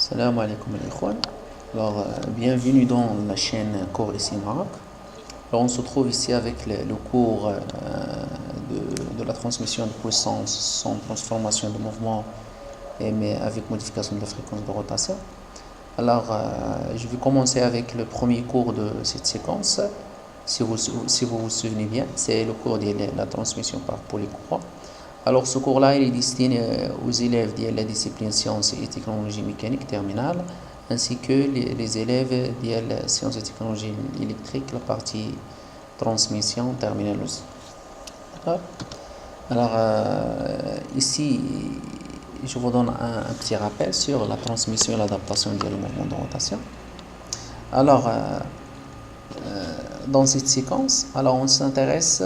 Salam alaikum al-Ikhwan. Alors, bienvenue dans la chaîne Cours ici Maroc. Alors, on se trouve ici avec le cours de la transmission de puissance sans transformation de mouvement mais avec modification de la fréquence de rotation. Alors, je vais commencer avec le premier cours de cette séquence. Si vous vous souvenez bien, c'est le cours de la transmission par polycourant. Alors, ce cours-là, il est destiné aux élèves de la discipline sciences et technologies mécaniques terminale, ainsi que les élèves de la sciences et technologies électriques, la partie transmission terminale aussi. D'accord. Alors, ici, je vous donne un petit rappel sur la transmission et l'adaptation du mouvement de rotation. Alors, dans cette séquence, alors on s'intéresse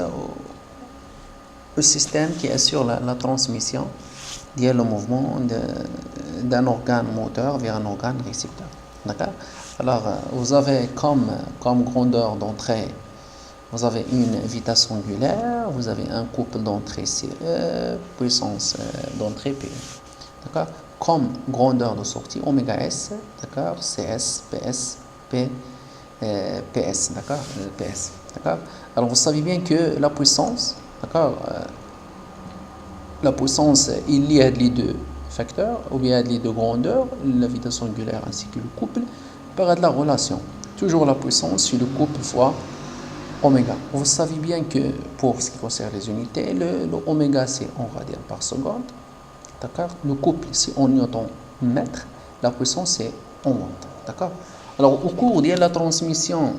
au système qui assure la transmission le mouvement d'un organe moteur vers un organe récepteur. D'accord. Alors, vous avez comme grandeur d'entrée, vous avez une vitesse angulaire, vous avez un couple d'entrée CE, puissance d'entrée PE. D'accord. Comme grandeur de sortie, oméga S, d'accord, CS, PS, P, PS, d'accord, PS, d'accord. Alors, vous savez bien que la puissance, d'accord, la puissance, il y a les deux facteurs, ou bien les deux grandeurs, la vitesse angulaire ainsi que le couple, par de la relation. Toujours la puissance sur le couple fois oméga. Vous savez bien que pour ce qui concerne les unités, le oméga c'est en radian par seconde, d'accord. Le couple c'est en newton mètre, la puissance c'est en watt, d'accord. Alors au cours de la transmission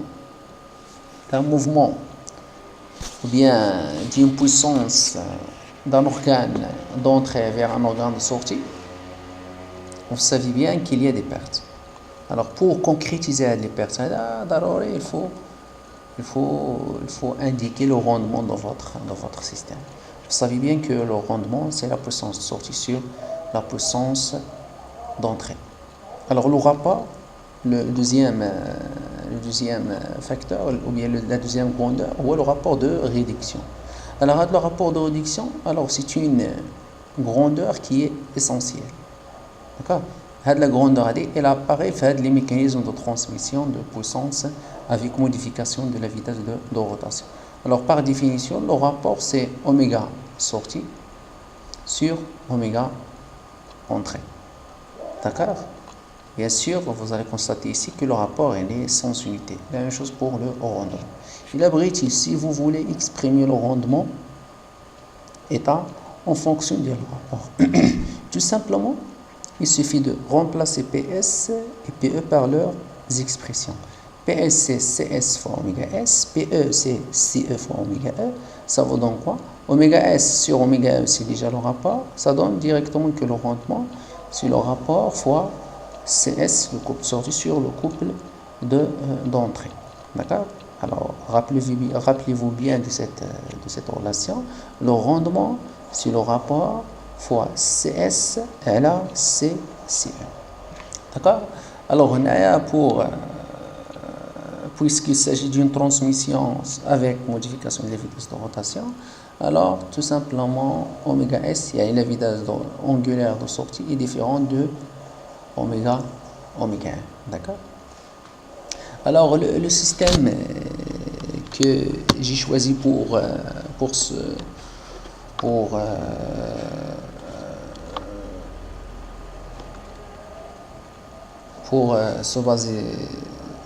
d'un mouvement ou bien d'une puissance d'un organe d'entrée vers un organe de sortie, vous savez bien qu'il y a des pertes. Alors pour concrétiser les pertes, il faut indiquer le rendement de votre système. Vous savez bien que le rendement, c'est la puissance de sortie sur la puissance d'entrée. Alors le rapport, le deuxième facteur, ou bien la deuxième grandeur, ou le rapport de réduction. Alors le rapport de réduction, alors c'est une grandeur qui est essentielle. D'accord. La grandeur, elle apparaît fait les mécanismes de transmission de puissance avec modification de la vitesse de rotation. Alors par définition, le rapport c'est oméga sortie sur oméga entrée. D'accord. Bien sûr, vous allez constater ici que le rapport est sans unité. La même chose pour le rendement. Il abrite ici, vous voulez exprimer le rendement état en fonction du rapport. Tout simplement, il suffit de remplacer PS et PE par leurs expressions. PS c'est CS fois oméga S, PE c'est CE fois oméga E. Ça vous donne quoi? Oméga S sur oméga E, c'est déjà le rapport. Ça donne directement que le rendement, c'est le rapport fois CS, le couple sorti sur le couple d'entrée. D'accord. Alors, rappelez-vous bien de cette relation. Le rendement, c'est le rapport fois CS et là, c'est CE. D'accord. Alors, on a puisqu'il s'agit d'une transmission avec modification de la vitesse de rotation, alors tout simplement, oméga S, il y a la vitesse angulaire de sortie est différente de oméga 1. D'accord. Alors le système que j'ai choisi pour se baser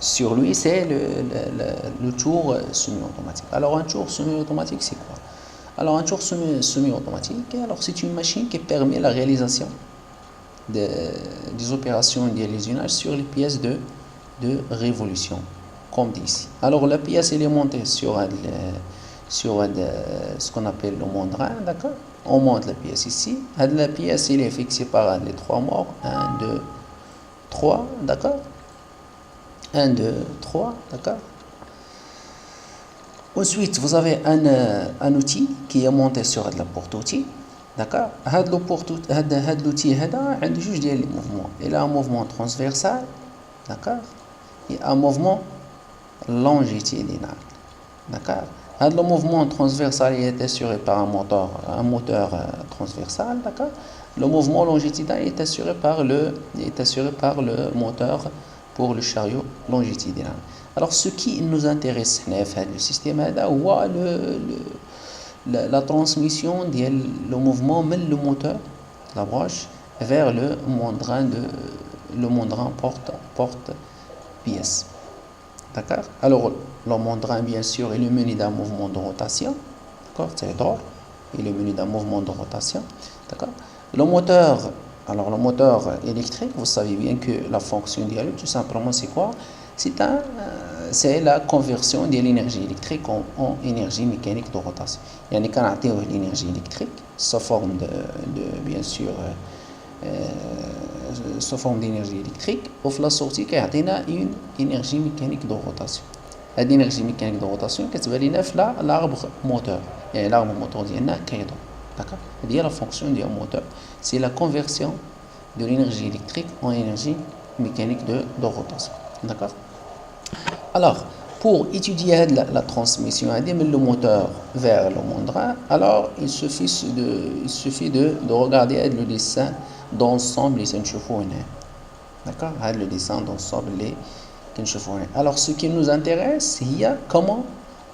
sur lui, c'est le tour semi-automatique. Alors un tour semi-automatique, c'est quoi? Alors un tour semi-automatique, alors c'est une machine qui permet la réalisation des opérations d'usinage sur les pièces de révolution, comme dit ici. Alors la pièce elle est montée sur ce qu'on appelle le mandrin, d'accord. On monte la pièce ici. La pièce elle est fixée par les trois morts, 1, 2, 3, d'accord. 1, 2, 3, d'accord. Ensuite, vous avez un outil qui est monté sur la porte-outil. D'accord. L'outil a juge des mouvements. Il a un mouvement transversal, d'accord, et un mouvement longitudinal. D'accord. Le mouvement transversal est assuré par un moteur transversal, d'accord. le mouvement longitudinal est assuré par le moteur pour le chariot longitudinal. Alors ce qui nous intéresse dans le système c'est la transmission le mouvement de le moteur la broche vers le mandrin porte pièce. D'accord. Alors le mandrin bien sûr est le menu d'un mouvement de rotation. D'accord, c'est d'or. Il est muni d'un mouvement de rotation. D'accord. Le moteur électrique, vous savez bien que la fonction d'IALU, tout simplement, c'est quoi? C'est la conversion de l'énergie électrique en énergie mécanique de rotation. Il y a l'énergie électrique sous forme bien sûr, sous forme d'énergie électrique, ou la sortie qui a une énergie mécanique de rotation. L'énergie mécanique de rotation qui est l'arbre moteur. Et l'arbre moteur d'accord. La fonction du moteur, c'est la conversion de l'énergie électrique en énergie mécanique de rotation. D'accord. Alors, pour étudier la transmission le moteur vers le mandrin, alors il suffit de regarder le dessin d'ensemble les enchevêtrés. D'accord. Le dessin d'ensemble les enchevêtrés. Alors, ce qui nous intéresse, c'est comment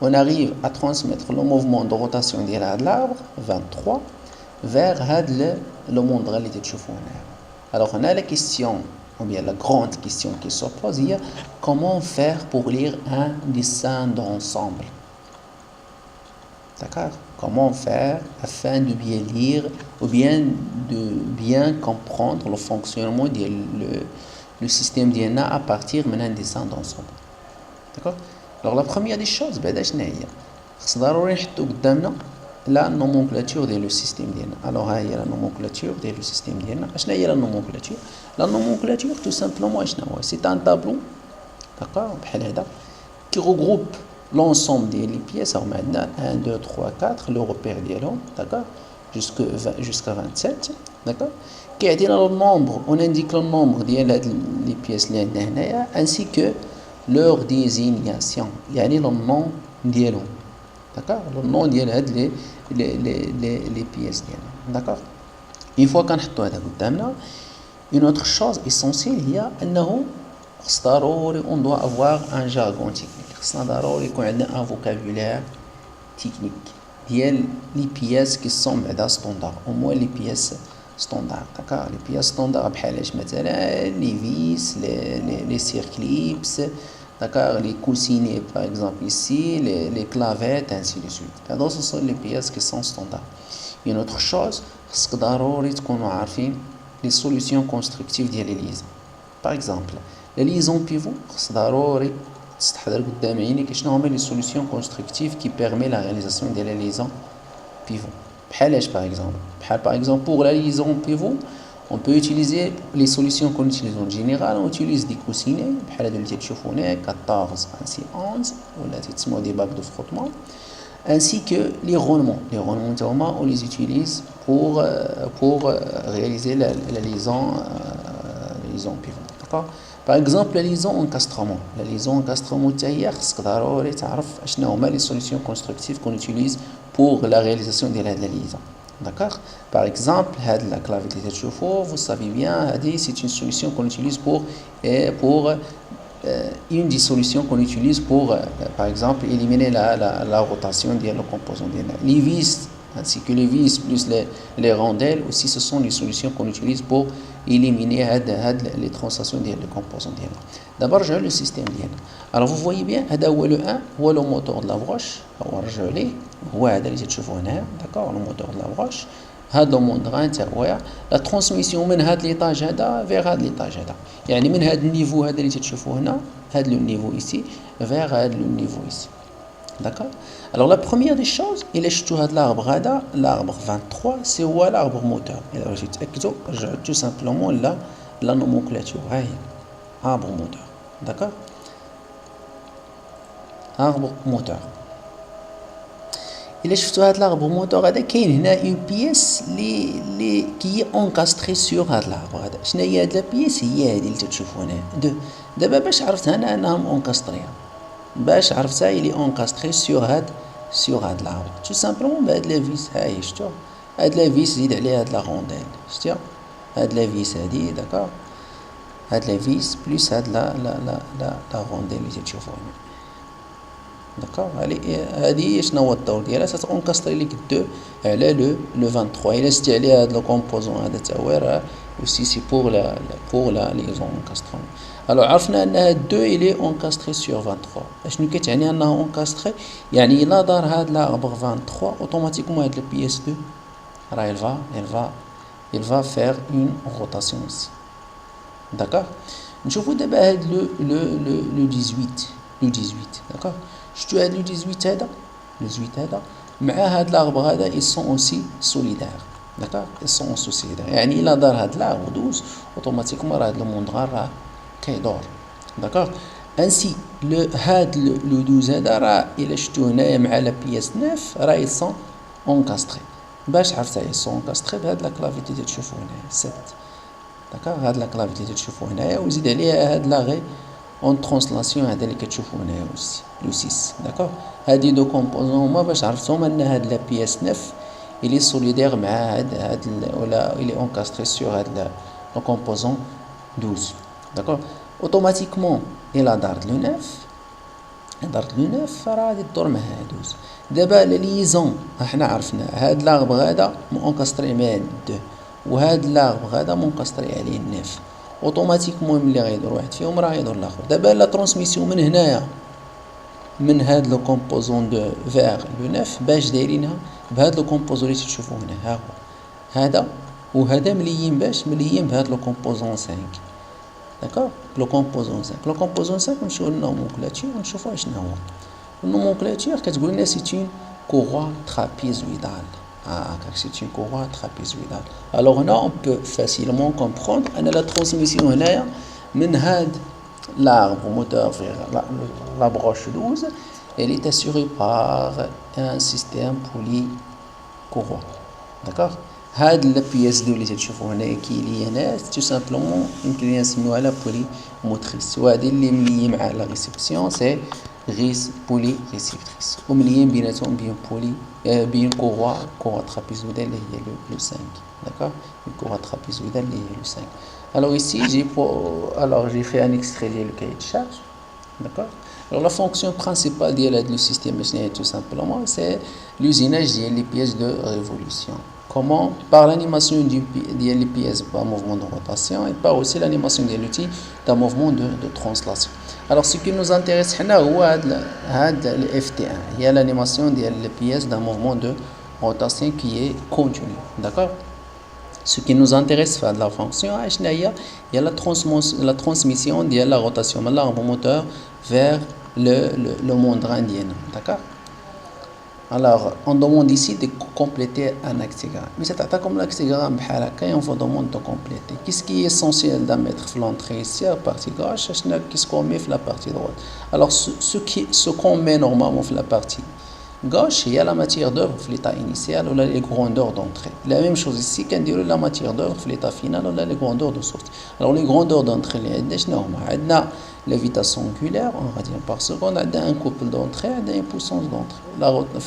on arrive à transmettre le mouvement de rotation de l'arbre 23 vers le mandrin les enchevêtrés. Alors, on a la question, ou bien la grande question qui se pose, c'est comment faire pour lire un dessin d'ensemble. D'accord. Comment faire afin de bien lire ou bien de bien comprendre le fonctionnement du système DNA à partir d'un dessin d'ensemble. D'accord. Alors la première des choses, c'est la nomenclature du système DNA. Alors il y a la nomenclature du système DNA. La nomenclature, tout simplement, c'est un tableau, d'accord, qui regroupe l'ensemble des pièces. Alors maintenant 1, 2, 3, 4, le repère dialogue, d'accord, jusqu'à 27, d'accord, qui a le nombre, on indique le nombre des pièces ainsi que leur désignation, il y a le nom dialogue, d'accord, le nom dialogue les pièces, d'accord. Une fois qu'on a tout ça, une autre chose essentielle, il y a on doit avoir un jargon technique, un vocabulaire technique. Il y a les pièces qui sont standards, au moins les pièces standards, d'accord. Les pièces standards, les vis, les circlips, d'accord, les coussinets par exemple ici, les clavettes, ainsi de suite. Alors ce sont les pièces qui sont standards. Une autre chose, c'est que les solutions constructives de les liaisons. Par exemple, les liaisons pivot, les solutions constructives qui permettent la réalisation de la liaison pivot. Par exemple, pour la liaison pivot, on peut utiliser les solutions qu'on utilise en général. On utilise des coussinets, 14, ainsi 11, ou des bacs de frottement, ainsi que les roulements. Les roulements, on les utilise pour réaliser la liaison pivot. D'accord. Par exemple, la liaison encastrement. La liaison encastrement, les solutions constructives qu'on utilise pour la réalisation de la liaison. D'accord. Par exemple, la clavette de chauffe-eau, vous savez bien, c'est une solution qu'on utilise pour une des solutions qu'on utilise pour, par exemple, éliminer la rotation des composants DNA. Les vis, ainsi que les vis plus les rondelles, aussi ce sont les solutions qu'on utilise pour éliminer les translations des composants DNA. D'abord, j'ai le système DNA. Alors vous voyez bien, le 1, le moteur de la broche, d'accord, le moteur de la broche. La transmission من هذا l'étage vers هذا l'étage هذا. يعني من هذا النيفو هذا اللي تشوفوه هنا, هذا le niveau ici vers هذا le niveau ici. D'accord. Alors la première des choses, il est l'arbre 23, c'est l'arbre moteur. Alors je tout simplement la nomenclature. Arbre moteur. D'accord. Arbre moteur. Il est l'arbre moteur il y a une pièce qui est encastrée sur l'arbre. شنو هي هذه البيس؟ هي هذه اللي تشوفوا هنا. دابا باش عرفت انا انهم انكاستريا، باش عرفتها اللي انكاستري sur هذا l'arbre. Tout simplement بهاد لا فيس، ها هي شفتوا هاد لا فيس زيد عليها هاد لا رونديل شتيها هاد لا فيس هادي داكوغ هاد لا فيس بلس هاد لا رونديل اللي تشوفوها هنا داكوغ هادي شنو هو الدور ديالها تتونكاستري ليك دو على لو 23 الا زدتي عليها هاد لو كومبوزون هذا تا هو راه اوسي سي بور لا ليزون انكاسترون الو عرفنا ان هاد دو الي اونكاستري سور 23 اشنو كتعني انه اونكاستري يعني الا دار هاد لاربغ 23 اوتوماتيكمون هاد البياس 2 راه il va faire une rotation ici d'accord نشوفوا دابا هاد لو 18 d'accord شفتوا هاد لو 18 هذا لو 18 هذا مع هاد لاربغ هذا ils sont aussi solidaires d'accord ils sont aussi solidaires يعني الا دار هاد لاربغ 12 اوتوماتيكمون راه هاد الموندغال راه كيدور d'accord ainsi هاد لو 12 هذا راه الا شفتوه هنايا مع لا بياس 9 راه ils sont encastrés باش عرفتها ils sont encastrés بهاد لا كلافيتي اللي تشوفوا هنايا 7 داكوغ هاد لا كلافيتي اللي تشوفوا هنايا وزيد عليها هاد لاغي اون ترانسلاسيون هذا اللي كتشوفوا هنايا اوسي لو 6 داكوغ هادي دو كومبوزون هما باش عرفتهم ان هاد لا بياس 9 الي سوليدير مع هاد ولا الي اونكاستري سور هاد لو كومبوزون 12 داكوغ اوتوماتيكمون الا دارت لو 9 راه غادي تدور مع 12 دابا لا ليزون حنا عرفنا هاد لاغبغ هذا مونكاستري مع 2 وهاد لاغبغ هذا مونكاستري عليه 9 اوتوماتيكمون ملي غيدور واحد فيهم راه يدور الاخر دابا لا ترانسميسيون من هنايا من هاد لو كومبوزون دو فيغ لو 9 باش دايرينها بهاد لو كومبوزون اللي تشوفوه هنا ها هو هذا وهذا مليين باش مليين بهاد لو كومبوزون 5 داكوغ لو كومبوزون 5 نمشيو للنومونكلاتور ونشوفوا شنو هو النومونكلاتور كتقول لنا سي كوروا ترابيزويدال هاكاك سي اون كوروا ترابيزويدال الوغ هنا اون بو فاسيلمون كومبروندر ان لا ترانسميسيون هنايا من هاد l'arbre moteur vers la broche 12 elle est assurée par un système polycourroie d'accord هاد لا بياس دو اللي تشوفوا هنا كي هنا تو سامبلومون يمكن نسميوها لا بولي موتريس وهذه اللي ملي مع لا ريسبسيون سي غيس بولي ريسيبتريس ومليين بيناتهم بين كوروا ترابيزويدال اللي هي لو 5 d'accord كوروا ترابيزويدال اللي هي لو 5 alors ici j'ai fait un extrait du cahier de charge d'accord alors la fonction principale du système tout simplement c'est l'usinage des pièces de révolution comment par l'animation des pièces par mouvement de rotation et par aussi l'animation de l'outil d'un mouvement de translation alors ce qui nous intéresse c'est le FT1 il y a l'animation des pièces d'un mouvement de rotation qui est continu d'accord ce qui nous intéresse de la fonction il y a la transmission de la rotation de l'arbre moteur vers le monde indien d'accord alors on demande ici de compléter un actigramme mais c'est comme l'actigramme on vous demande de compléter qu'est-ce qui est essentiel de mettre l'entrée ici à la partie gauche qu'est-ce qu'on met la partie droite alors ce qu'on met normalement la partie gauche, il y a la matière d'œuvre في l'état initial ou les grandeurs d'entrée. La même chose ici, quand on la matière d'œuvre في l'état final ou les grandeurs de sortie. Alors les grandeurs d'entrée, on a la vitesse angulaire en radians par seconde, on a un couple d'entrée, on a une puissance d'entrée.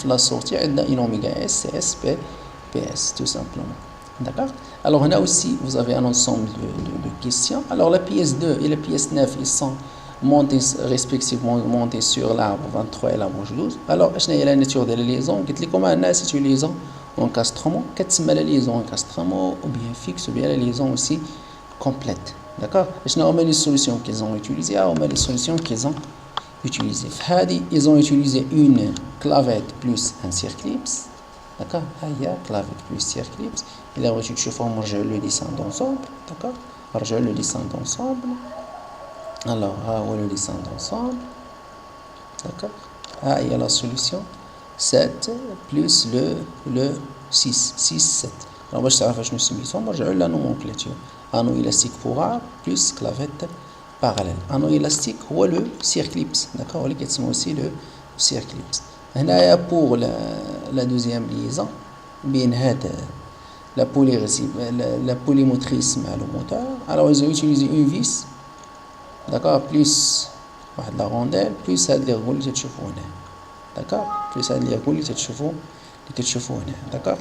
La sortie, on a une oméga S, S, P, PS, tout simplement. D'accord. Alors là aussi, vous avez un ensemble de questions. Alors la pièce 2 et la pièce 9, ils sont respectivement montés sur l'arbre 23 et l'arbre 12 alors شنو هي la nature de la liaison قلت لكم انها c'est une liaison encastrement كتسمى la liaison encastrement ou bien fixe ou bien la liaison aussi complète d'accord شنو هما les solutions qu'ils ont utilisées هما les solutions qu'ils ont utilisées هذه ils ont utilisé une clavette plus un circlips d'accord هي clavette plus circlips الى بغيتو تشوفوهم رجعوا le dessin d'ensemble d'accord رجعوا le dessin d'ensemble alors on va le descendre ensemble d'accord il y a la solution 7 plus le 6 7 alors باش تعرف شنو سميتهم رجعوا لنا nomenclature anneau élastique pour arbre plus clavette parallèle anneau élastique هو le circlips d'accord اللي كيتسمى aussi le circlips هنايا pour la deuxième liaison بين هاد la polymotrice مع le moteur alors ils ont utilisé une vis d'accord plus واحد لا رونديل بلس هاد لي غول اللي تشوفوا هنا داكوغ بلس هاد لي غول اللي تشوفوا هنا داكوغ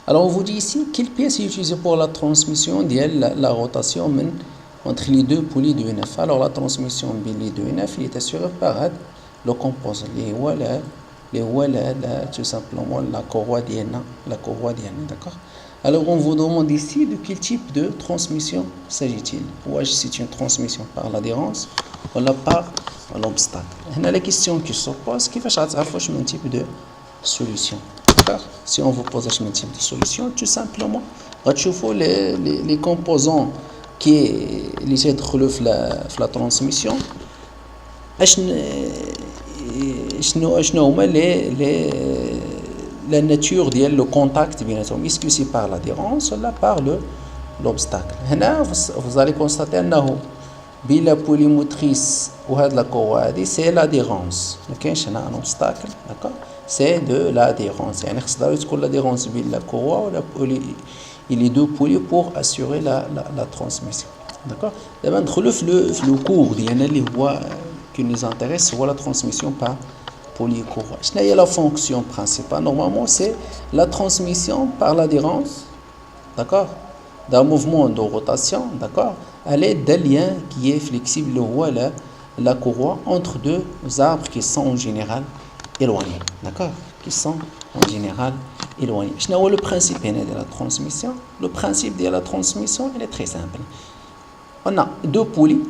Alors on vous dit ici quelle pièce est utilisée pour la transmission de la rotation entre les deux poulies de NF. Alors la transmission de les deux NF est assurée par le composant, tout simplement la courroie d'INA, d'accord. Alors on vous demande ici de quel type de transmission s'agit-il. C'est une transmission par l'adhérence ou par l'obstacle. La question qui se pose, qui va chercher un type de solution. Si on vous pose un type de solution, tout simplement, tu vois les composants qui sont la transmission. La nature le contact بيناتهم. Est-ce que c'est par l'adhérence ou par l'obstacle. هنا vous allez constater أنه بين la polymotrice وهاد la courroie c'est l'adhérence. ما كاينش هنا un obstacle, d'accord. C'est de l'adhérence. يعني خصها تكون l'adhérence بين la courroie et les deux poulies pour assurer la transmission, d'accord. دابا ندخلوا في le cours ديالنا اللي هو qui nous intéresse, c'est la transmission par polycourroie. C'est la fonction principale. Normalement, c'est la transmission par l'adhérence, d'accord, d'un mouvement de rotation, d'accord, à l'aide d'un lien qui est flexible, la courroie entre deux arbres qui sont en général éloignés, d'accord, qui sont en général éloignés. C'est le principe de la transmission. Le principe de la transmission, il est très simple. On a deux poulies,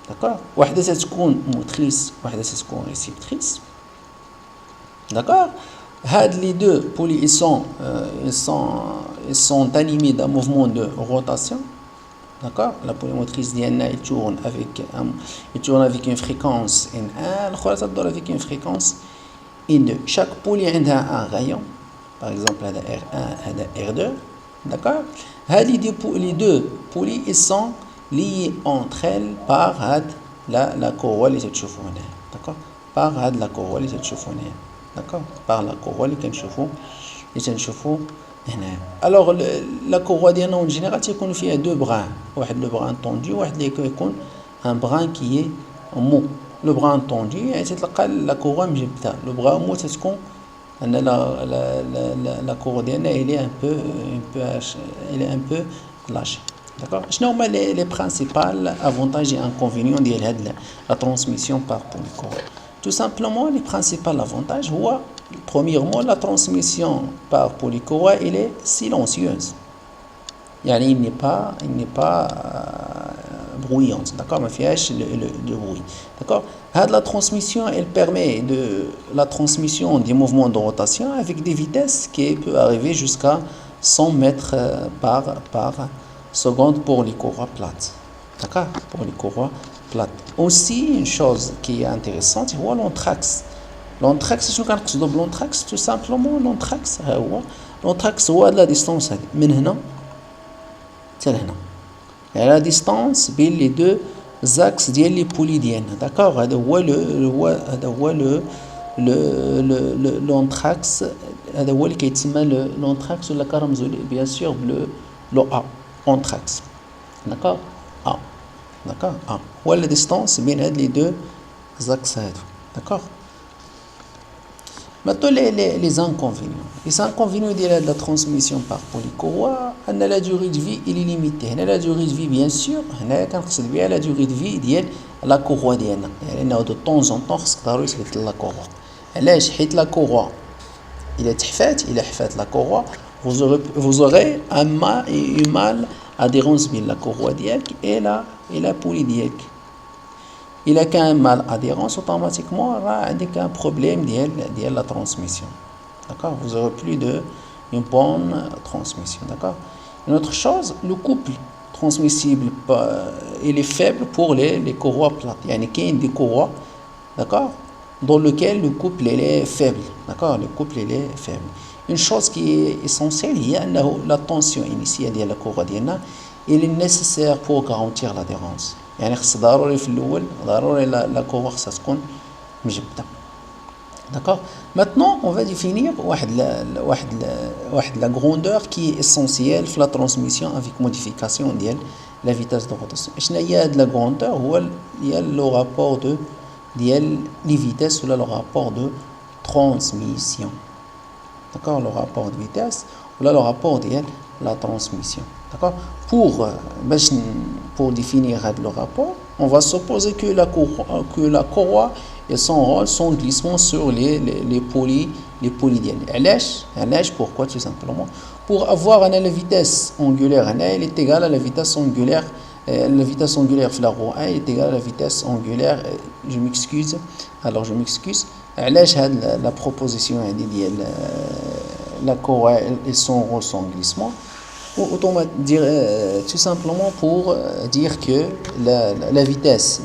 d'accord, واحدة تكون motrice واحدة تكون réceptrice, d'accord. Les deux poulies ils sont animés d'un mouvement de rotation, d'accord. La poulie motrice elle tourne avec une fréquence N1, l'autre تدور avec une fréquence N2. Chaque poulie a un rayon, par exemple R1 R2, d'accord. Les deux poulies ils sont liées entre elles par la courroie اللي تشوفوا هنا, d'accord, par la courroie اللي تشوفوا هنا, d'accord, par la courroie اللي تنشوفوا هنا. Alors la courroie ديالنا en général تيكون فيها deux brins, واحد le brin tendu واحد اللي يكون un brin qui est mou. Le brin tendu يعني تتلقى la courroie مجبده, le brin mou تتكون ان la courroie ديالنا elle est un peu lâchée, d'accord. شنو هما les principaux avantages et inconvénients ديال la transmission par polycourroie. Tout simplement, les principaux avantages, premièrement, la transmission par polycourroie, elle est silencieuse. Il n'est pas bruyante, d'accord, mais il y a bruit, d'accord. La transmission, elle permet la transmission des mouvements de rotation avec des vitesses qui peuvent arriver jusqu'à 100 mètres par seconde pour les courroies plates, d'accord, pour les courroies plates. Aussi, une chose qui est intéressante, c'est l'anthrax. L'anthrax, شنو كنقصدوا بالانثراكس؟ tout simplement l'anthrax هو la distance من هنا حتى لهنا, la distance بين les deux axes ديال لي بولي ديالنا, d'accord. هذا هو l'anthrax, هذا هو اللي كيتسمى l'anthrax ولا كنرمزوا bien sûr le A, anthrax, d'accord, A, d'accord, A هو la distance بين هاد les deux axes هادو, d'accord. Maintenant, les inconvénients. Les inconvénients de la transmission par polycourroie, la durée de vie est limitée. La durée de vie, bien sûr, la durée de vie de la courroie. De temps en temps, la courroie. La courroie, il est fait la courroie, vous aurez un mal adhérence de la courroie et la poulie. Il a qu'un mal adhérence, automatiquement avec un problème de la transmission, d'accord. Vous aurez plus une bonne transmission, d'accord. Une autre chose, le couple transmissible il est faible pour les courroies plates. Il y a des courroies, d'accord, dans lequel le couple est faible, d'accord. Le couple est faible. Une chose qui est essentielle, il y a la tension initiale de la courroie il est nécessaire pour garantir l'adhérence. يعني خص ضروري في الاول ضروري لا كوغ خصها تكون مجبده, d'accord. Maintenant on va définir واحد la grandeur qui est essentielle في la transmission avec modification ديال la vitesse de rotation. شنو هي هاد la grandeur؟ هو le rapport ديال les vitesses ولا le rapport de transmission, d'accord. Le rapport de vitesse Voilà le rapport de la transmission. D'accord? Pour définir le rapport, on va supposer que la courroie et son rôle, son glissement sur les polydiènes. Pourquoi? Tout simplement pour avoir la vitesse angulaire, elle est égale à la vitesse angulaire. La vitesse angulaire de la roue 1 est égale à la vitesse angulaire. Je m'excuse. La proposition la courroie et son rôle, son glissement. Autant dire tout simplement pour dire que la vitesse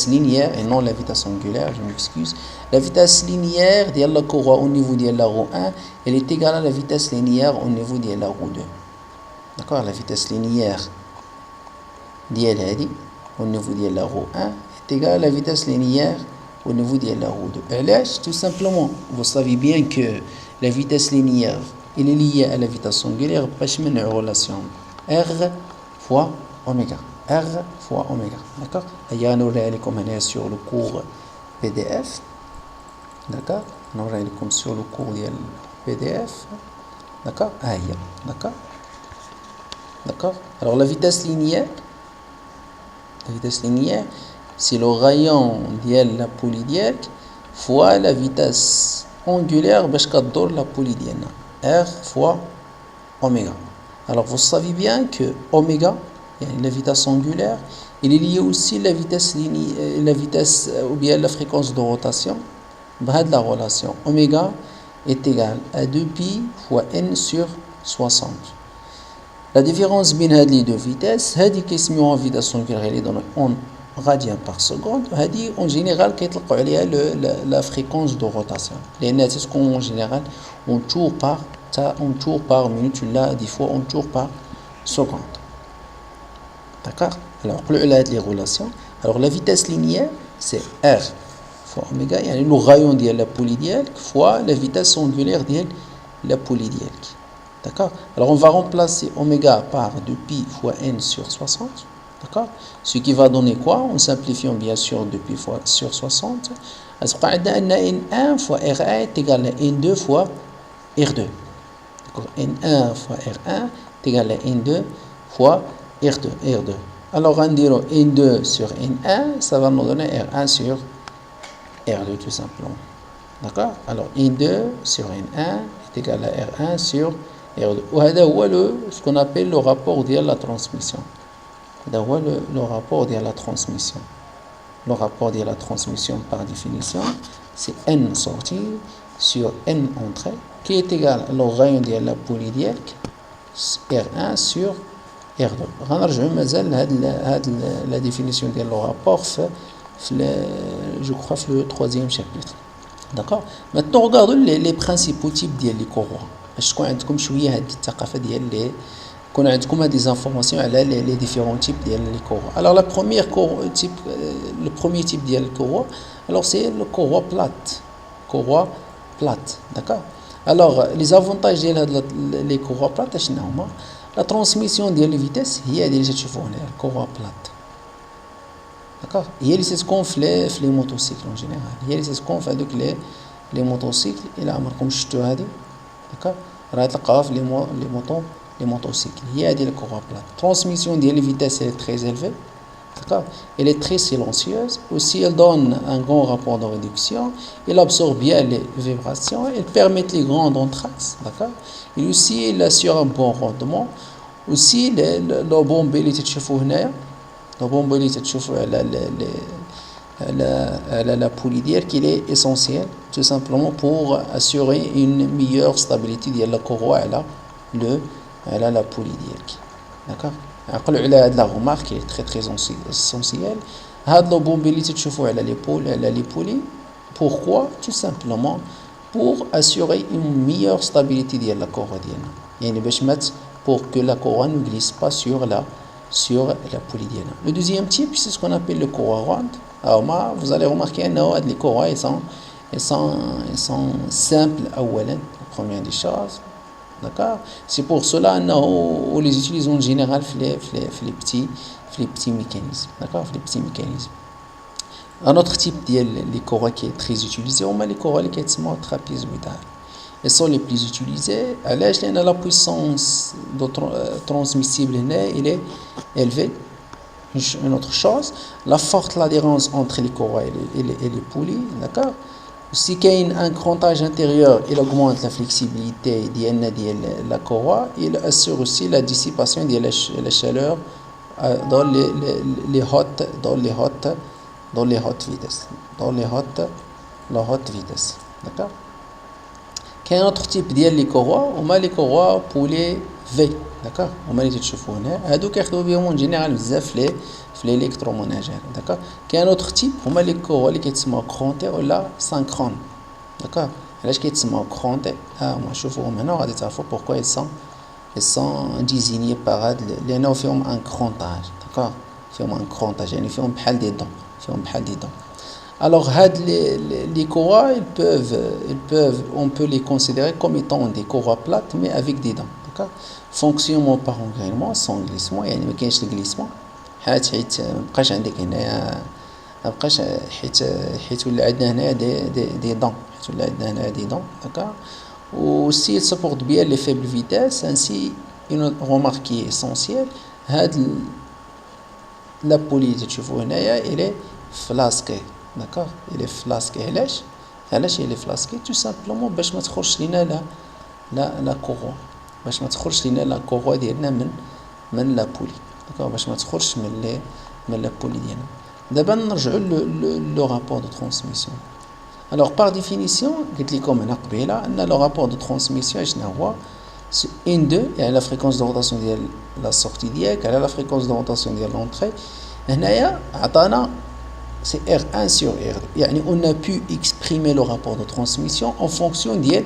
linéaire et non la vitesse angulaire, je m'excuse, la vitesse linéaire de la courroie au niveau de la roue 1, elle est égale à la vitesse linéaire au niveau de la roue 2. D'accord? La vitesse linéaire au niveau de la roue 1 est égale à la vitesse linéaire au niveau de la roue 2. Tout simplement, vous savez bien que la vitesse linéaire il est lié à la vitesse angulaire باش من relation R fois oméga. D'accord? هيا نوريها لكم هنا sur le cours PDF. D'accord? نوريها لكم sur le cours ديال PDF. D'accord? هيا. D'accord? Alors la vitesse linéaire c'est le rayon ديال la poulie ديالك fois la vitesse angulaire باش كدور la poulie ديالنا. R fois oméga. Alors vous savez bien que oméga, la vitesse angulaire, il est lié aussi à la vitesse ou bien la fréquence de rotation. La relation oméga est égale à 2pi fois n sur 60. La différence entre les deux vitesses, c'est qui se met en vitesse angulaire en radian par seconde. En général, la fréquence de rotation. Les nets, en général, on tourne par minute, là, des fois on tourne par seconde. D'accord? Alors, les relations. Alors, la vitesse linéaire, c'est R fois oméga, le rayon de la poulie fois la vitesse angulaire de la poulie. D'accord? Alors, on va remplacer oméga par 2pi fois n sur 60. D'accord? Ce qui va donner quoi? En simplifiant bien sûr 2pi fois sur 60. N1 fois R1 est égal à N2 fois R2. N1 fois R1 est égal à N2 fois R2. Alors, on dira N2 sur N1, ça va nous donner R1 sur R2 tout simplement. D'accord? Alors, N2 sur N1 est égal à R1 sur R2. C'est ce qu'on appelle le rapport de la transmission. Le rapport de la transmission. Le rapport de la transmission par définition, c'est N sortie sur N entrée qui est égal au rayon de la poulie R1 sur R2. La définition de le rapport, je crois, le troisième chapitre. D'accord? Maintenant, regardons les principaux types de courroies. Je crois que vous avez des informations sur les différents types de courroies. Alors, le premier type de courroie, c'est le courroie plate. D'accord? Alors, les avantages des courroies plates, c'est la transmission de la vitesse, il y a déjà la courroie plate. D'accord? Il y a ce qu'on fait les motocycles en général. Il y a ce qu'on fait avec les motocycles. Il y a comme je te dis. D'accord? Les motocycles. Il y a des courroies plates. La transmission de la vitesse est très élevée. D'accord? Elle est très silencieuse. Aussi, elle donne un grand rapport de réduction. Elle absorbe bien les vibrations. Elle permet les grandes entraces. D'accord? Et aussi, elle assure un bon rendement. Aussi, la bombe, elle est la poulie qui est essentielle tout simplement pour assurer une meilleure stabilité de la courroie à la poulie. D'accord? La remarque est très essentielle. La bombe les poulies. Pourquoi? Tout simplement pour assurer une meilleure stabilité de la courroie. Pour que la courroie ne glisse pas sur la poulie. Le deuxième type, c'est ce qu'on appelle le courroie ronde. Alors, vous allez remarquer que les courroies sont simples à la première des choses. D'accord? C'est pour cela qu'on les utilise en général les petits mécanismes. D'accord? Les petits mécanismes. Un autre type de courroies qui est très utilisé, c'est les courroies qui sont trapézoïdales. Elles sont les plus utilisées. علاش لأن la puissance transmissible elle est élevée. Une autre chose, la forte adhérence entre les courroies et les poulies, d'accord. Si il y a un crantage intérieur, il augmente la flexibilité de la courroie, il assure aussi la dissipation de la chaleur dans les hautes vitesses, la haute vitesse, d'accord. كاين autre type ديال لي كوروا هما لي كوروا بولي في داكوغ هما اللي تشوفوا هنا هادو كيخدموا بهم اون جينيرال بزاف في الالكتروموناجير داكوغ كاين autre type هما لي كوروا اللي كيتسموا كرونتي ولا سانكرون داكوغ علاش كيتسموا كرونتي هما شوفوهم هنا وغادي تعرفوا بوركوا ils sont désignés par هاد لانه فيهم ان كرونتاج داكوغ فيهم ان كرونتاج يعني فيهم بحال دي دون Alors, les courroies, on peut les considérer comme étant des courroies plates, mais avec des dents. D'accord. Fonctionnement par engraillement, sans glissement, يعني ما كاينش الجليسمون حيت مابقاش عندك هنايا مابقاش حيت ولا عندنا هنايا دي دون حيت ولا عندنا هنايا دي دون d'accord. Aussi, il supporte bien les faibles vitesses. Ainsi, une remarque qui est essentielle, la poulie que tu vois هنايا elle est flasquée. D'accord, il est flasqué. علاش il est flasqué tout simplement باش ما تخرجش لينا لا كوروا باش ما تخرجش لينا لا كوروا ديالنا من لا بولي داكوغ باش ما تخرجش من لا بولي ديالنا. دابا نرجعوا لو رابور دو ترانسميسيون. alors par définition قلت لكم هنا قبيله ان لو رابور دو ترانسميسيون شنو هو ان دو يعني لا فريكونس دو روتاسيون ديال لا سورتي ديالك على لا فريكونس دو روتاسيون ديال لونطري. هنايا عطانا c'est R1 sur R2. يعني on a pu exprimer le rapport de transmission en fonction des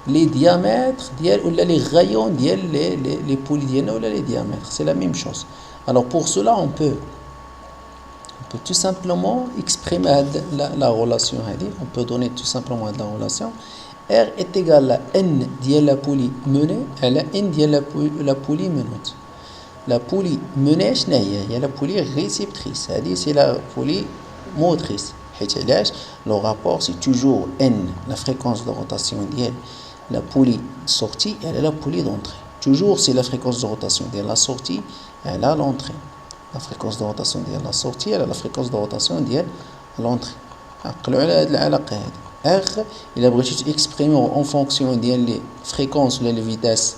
diamètres ou les rayons les poulies ديالنا ou les diamètres. C'est la même chose. Alors pour cela on peut tout simplement exprimer la relation هذه. On peut donner tout simplement la relation R est égal à N ديال la poulie menée على N ديال la poulie menante. La poulie menée شنو هي la poulie réceptrice. هذه c'est la poulie motrice. Le rapport c'est toujours N, la fréquence de rotation ديال la poulie sortie et la poulie d'entrée. Toujours c'est la fréquence de rotation de la sortie et l'entrée. La fréquence de rotation de la sortie et la fréquence de rotation de l'entrée. عقلوا على هذه العلاقه هذه. R il بغيتي exprimer en fonction des fréquences ou les vitesses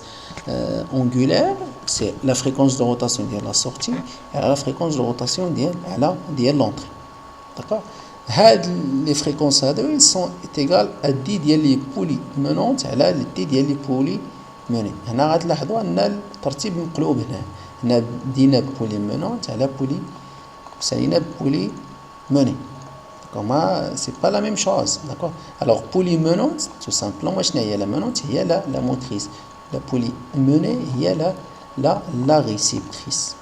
angulaires, c'est la fréquence de rotation de la sortie et la fréquence de rotation de l'entrée. D'accord. Les fréquences elles sont égales à D ديال لي بولي منونت على D ديال لي بولي مني. هنا غتلاحظوا ان الترتيب مقلوب هنا دينا بولي منونت على بولي سالينا بولي مني. D'accord, c'est pas la même chose. D'accord. Alors poulie menante tout simplement شنو هي la menante هي la motrice. La poulie menée هي la réceptrice.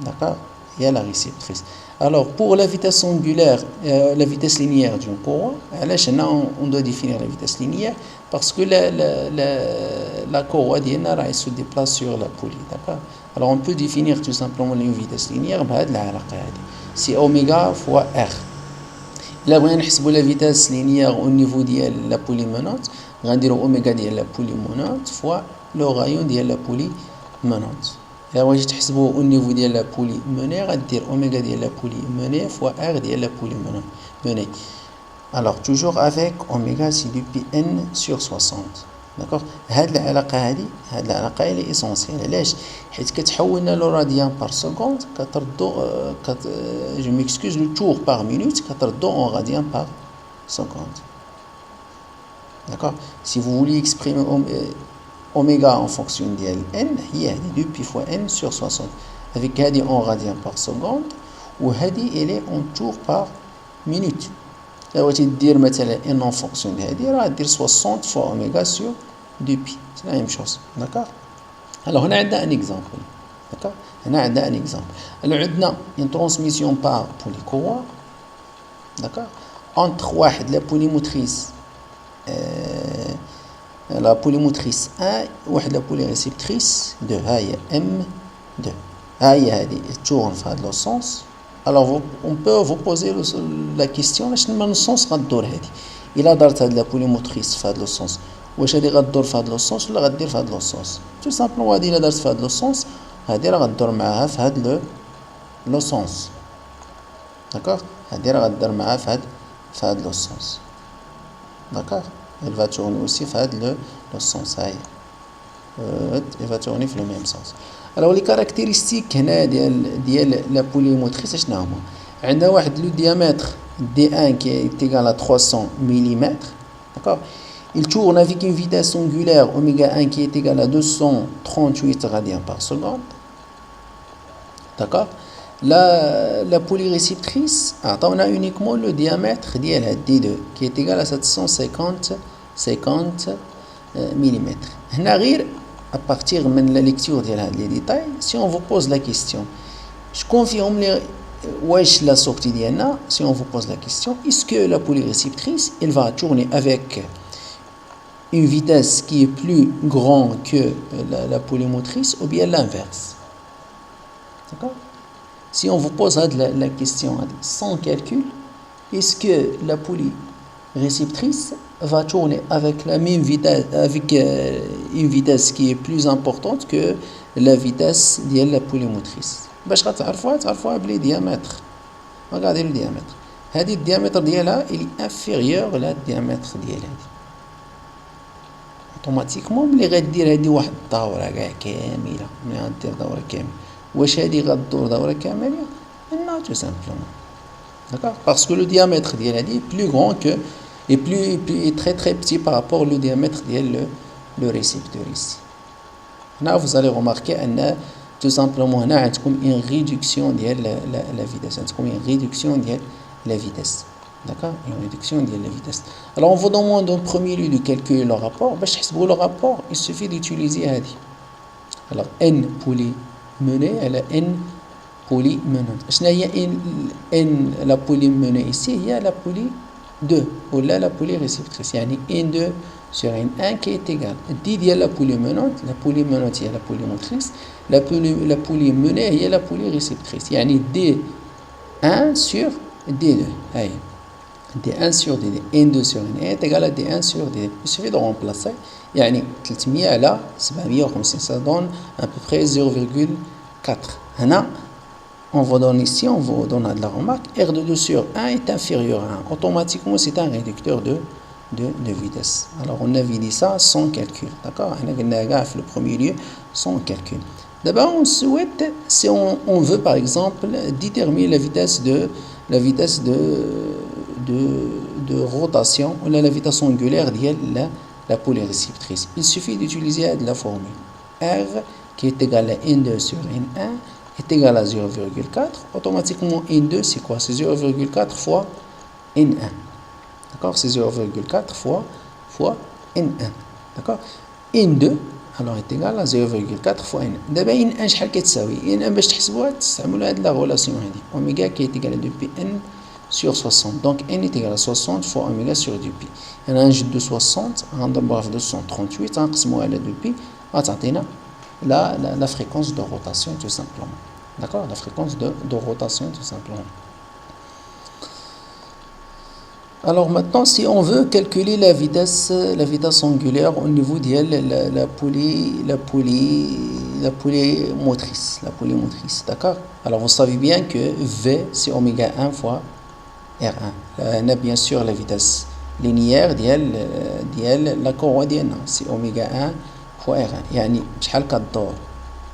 D'accord. Il y a la réceptrice. Alors, pour la vitesse angulaire, la vitesse linéaire d'une courroie, on doit définir la vitesse linéaire parce que la courroie elle se déplace sur la poulie. D'accord. Alors, on peut définir tout simplement une vitesse linéaire. C'est oméga fois R. Là, on va la vitesse linéaire au niveau de la poulie menante. On va dire oméga de la poulie menante fois le rayon de la poulie menante. Et on va تحسبوا au niveau de la poulie menée غدير oméga de la poulie menée fois R de la poulie menée. Alors toujours avec oméga c'est du N sur 60. D'accord. هاد العلاقه هي essentielle علاش حيت كتحولنا لو راديان بار سكوند كتردو je m'excuse le tour par minute كتردو en radian par seconde. D'accord. Si vous voulez exprimer oméga en fonction de n هي هذه 2 pi fois n sur 60 avec هذه en radian par seconde وهذه elle est en tour par minute. إلا بغيتي دير مثلا n en fonction de هذه راه دير 60 fois oméga sur 2 pi. C'est la même chose. D'accord. Alors هنا عندنا un exemple. D'accord. هنا عندنا un exemple. Alors عندنا une transmission par poulie courroie. D'accord. Entre واحد la poulie motrice la poulie motrice 1 واحد la poulie réceptrice 2 ها هي M2 ها هي هذه tourne في هذا le sens. Alors on peut vous poser la question شنو من sens غدور هذه إلا دارت هاد la poulie motrice في هذا le sens واش هادي غدور في هاد لو سونس ولا غدير في هاد لو سونس. تو سامبلومون هادي الا دارت في هاد لو سونس هادي راه غدور معاها في هاد لو سونس. داكوغ هادي راه غدور معاها في هاد لو سونس. داكوغ elle va tourner aussi في هاد لو سونس. هاهي elle va tourner في لو ميم سونس. alors لي كاركتيرستيك هنا ديال لا بولي موتريس شنو هما؟ عندنا واحد لو diamètre D1 qui est égal à 300 mm. D'accord. Il tourne avec une vitesse angulaire oméga 1 qui est égale à 238 radians par seconde. D'accord. La polyréceptrice, on a uniquement le diamètre D2 qui est égal à 750 mm. À partir de la lecture des détails, si on vous pose la question, je confirme la sortie d'INA, si on vous pose la question, est-ce que la polyréceptrice elle va tourner avec une vitesse qui est plus grande que la polymotrice ou bien l'inverse? D'accord. Si on vous pose la question sans calcul, est-ce que la polyréceptrice va tourner avec la même vitesse, avec une vitesse qui est plus importante que la vitesse de la polymotrice? باش تعرفوها بلي diamètre. Regardez le diamètre. هذه الديامتر ديالها il est inférieur à الديامتر ديال هذه. اوتوماتيكمون ملي غدير هذه واحد الدوره كاع كامله، ملي غدير دوره كامله، واش هذه غدور دوره كامله؟ non tout simplement. D'accord. Parce que le diamètre ديال هذه est plus grand que est très très petit par rapport au diamètre ديال le récepteur ici. Là vous allez remarquer ان tout simplement هنا عندكم une réduction ديال la vitesse. عندكم une réduction ديال la vitesse. D'accord. Une réduction de la vitesse. Alors on vous demande en premier lieu de calculer le rapport. باش تحسبوا le rapport il suffit d'utiliser هذه. Alors n poulies menées على n poulies menantes. شنو هي n la poulie menée ici هي la poulie 2 ولا la poulie réceptrice. يعني n2 sur n1 qui est égal d ديال la poulie menante هي la poulie motrice, la poulie menée هي la poulie réceptrice. يعني d1 sur d2. هاي d1 sur d2 n2 sur n1 est égal à d1 sur d2. Il suffit de remplacer. يعني 300 على 750 ça donne à peu près 0,4. هنا on vous donne ici, on vous donne de la remarque, R2 sur 1 est inférieur à 1. Automatiquement, c'est un réducteur de vitesse. Alors, on avait dit ça sans calcul. D'accord. On a fait le premier lieu sans calcul. D'abord, on souhaite, si on veut par exemple déterminer la vitesse de rotation ou la vitesse angulaire de la polyréceptrice. Il suffit d'utiliser la formule R qui est égale à N2 sur N1 est égal à 0,4. Automatiquement, N2, c'est quoi? C'est 0,4 fois N1. D'accord. C'est 0,4 fois N1. D'accord. N2, alors, est égal à 0,4 fois N1. D'abord, N1, شحال كتساوي؟ N1 باش تحسبوها تستعملوا هاد لا غولاسيون هادي. Oméga qui est égal à 2pi N sur 60. Donc, N est égal à 60 fois oméga sur 2pi. هنا نجدو 60 غنضربوها في 238 غنقسموها على 2pi غتعطينا la fréquence de rotation tout simplement. D'accord. La fréquence de rotation tout simplement. Alors maintenant, si on veut calculer la vitesse angulaire au niveau de la poulie motrice, d'accord. Alors vous savez bien que V c'est oméga 1 fois R1. On a bien sûr la vitesse linéaire ديال la courroie ديالنا c'est oméga 1 fois R1. يعني شحال كدور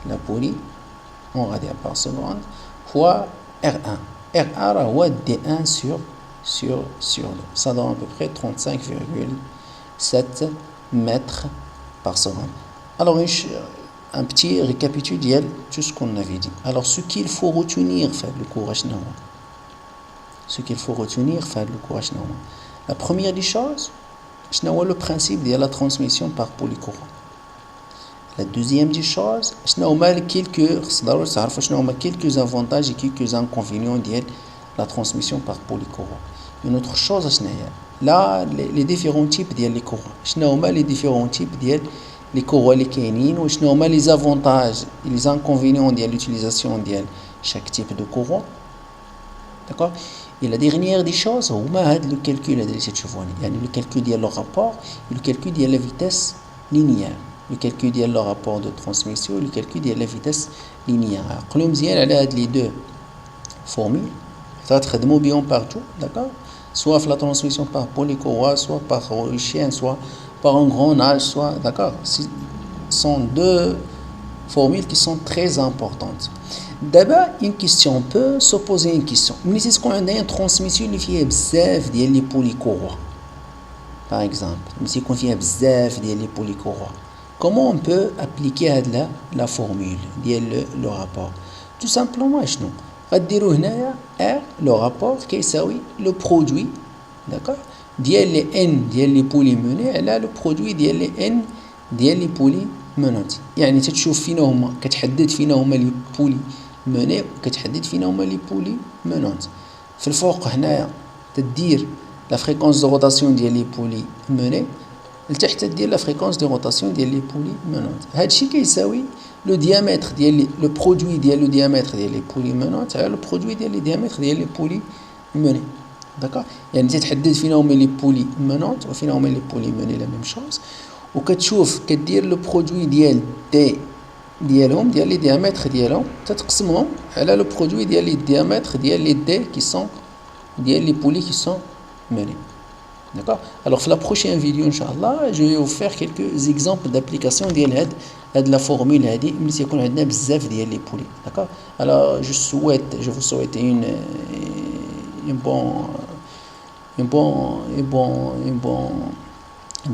la poulie en radians par seconde fois R1. R1 راه هو D1 sur 2. Ça donne à peu près 35,7 mètres par seconde. Alors, un petit récapitule de tout ce qu'on avait dit. Alors, ce qu'il faut retenir, le courage normal. La première des choses, c'est le principe de la transmission par polycourant. La deuxième des choses, c'est quelques avantages et quelques inconvénients de la transmission par polycourant. Une autre chose, là, les différents types de courants. Les différents types de courants ou les avantages et les inconvénients de l'utilisation de chaque type de courant. D'accord. Et la dernière des choses هما هاد le calcul اللي تشوفوني يعني le calcul ديال le rapport et le calcul ديال la vitesse linéaire le calcul ديال le rapport de transmission et le calcul ديال la vitesse linéaire عقلوا مزيان على هاد les deux formules تخدموا بهم partout d'accord soit la transmission par polycourroie soit par chien soit par engrenage soit d'accord ce sont deux formules qui sont très importantes. D'abord, une question, on peut se poser une question. Mais c'est ce qu'on a une transmission qui fait bzaf ديال les polycourroies. Par exemple, mais qu'on fait bzaf ديال les polycourroies. Comment on peut appliquer la formule ديال le rapport? Tout simplement, شنو غديروا هنايا R le rapport كيساوي le produit, d'accord, ديال les n ديال les polymenés على le produit ديال les n ديال les polymenantes. يعني تتشوف فينا هما كتحدد فينا هما لي بولي مني وكتحدد فينا هما لي بولي منونت. في الفوق هنايا تدير لا فريكونس دو روتاسيون ديال لي بولي مني لتحت تدير لا فريكونس دو روتاسيون ديال لي بولي منونت. هادشي كيساوي لو ديامتر ديال لو برودوي ديال لو ديامتر ديال لي بولي منونت على لو برودوي ديال لي ديامتر ديال لي بولي مني. داكوغ يعني تتحدد فينا هما لي بولي منونت وفينا هما لي بولي مني لا ميم شوز وكتشوف كدير لو برودوي ديال دي ديالهم ديال لي ديامتر ديالهم تتقسمهم على لو برودوي ديال لي ديامتر ديال لي دي كي سون ديال لي بولي كي سون menés. D'accord. Alors في la prochaine vidéo inchallah je vais vous faire quelques exemples d'application ديال هاد la formule هادي ملي تيكون عندنا بزاف ديال لي بولي. D'accord. Alors je vous souhaite une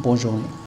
bonne journée.